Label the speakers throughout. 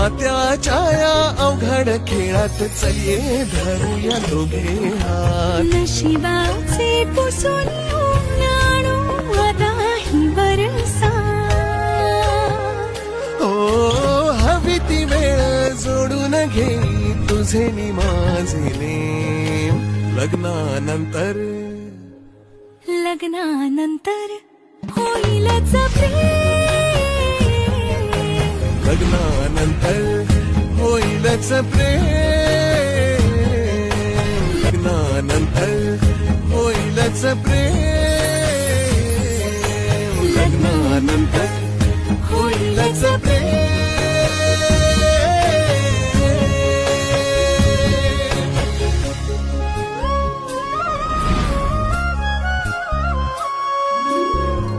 Speaker 1: नात्याच्या या अवघड खेळात चलिये धरूया दोघे हात.
Speaker 2: नशिबाचे पुसून आणू आता ही बरसा.
Speaker 1: हो हवी ती वेळ जोडून घे तुझे नि माझे नेम. लग्नानंतर
Speaker 2: लग्नानंतर होईलच प्रेम.
Speaker 1: लग्नानंतर होईलच प्रेम. लग्नानंतर होईलच प्रेम. लग्नानंतर होईलच प्रेम.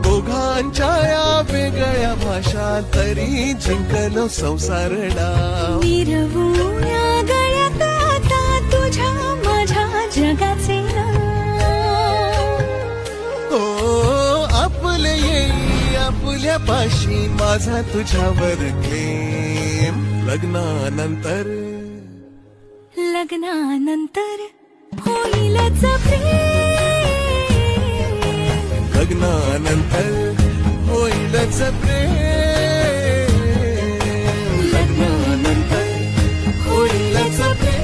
Speaker 1: दोघांच्या या वेगळ्या भाषा तरी जिंकलो संसार डाव.
Speaker 2: विरवूया गळ्यात आता तुझ्या माझ्या जगाचे नाव.
Speaker 1: हो आपले येई आपल्या पाशी माझा तुझ्यावर प्रेम. लग्नानंतर
Speaker 2: लग्नानंतर होईलच प्रेम.
Speaker 1: लग्नानंतर होईलच प्रेम. लग्नानंतर होईलच प्रेम.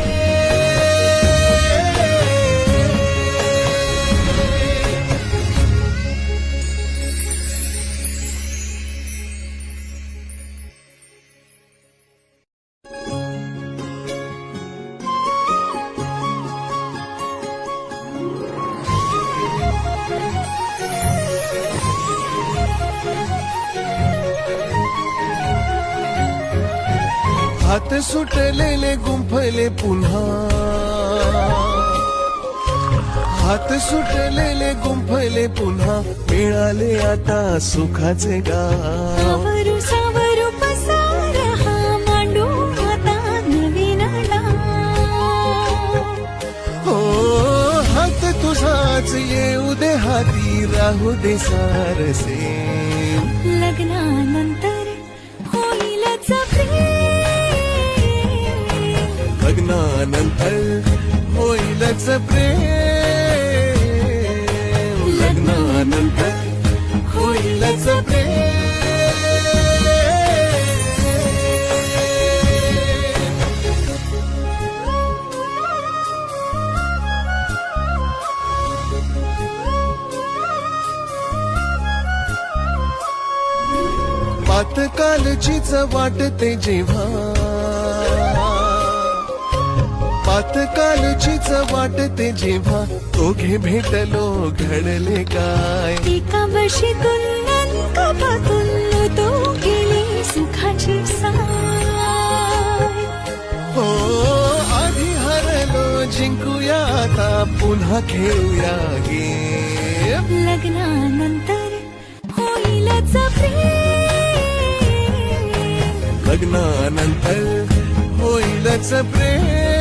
Speaker 1: हात सुटलेले गुंफले पुन्हा. हात सुटलेले गुंफले पुन्हा मिळाले आता सुखाचे गाव.
Speaker 2: सावरू सावरू पसार हा मांडू आता नवीन डाव.
Speaker 1: हो हात तुझाच येऊ दे हाती राहू दे सारसे.
Speaker 2: लग्नानंतर होईलच प्रेम.
Speaker 1: लग्नानंतर होईलच प्रेम. लग्नानंतर होईलच प्रेम. पातकालचीच वाटते जेव्हा. पातकालचीच वाटते जेव्हा दोघे भेटलो घडले काय.
Speaker 2: एका बशीतून कपातून तो गेली सुखाची साय.
Speaker 1: हो आधी हरलो जिंकूया आता पुन्हा खेळूया गेम.
Speaker 2: लग्नानंतर होईलच प्रेम.
Speaker 1: लग्नानंतर होईलच प्रेम.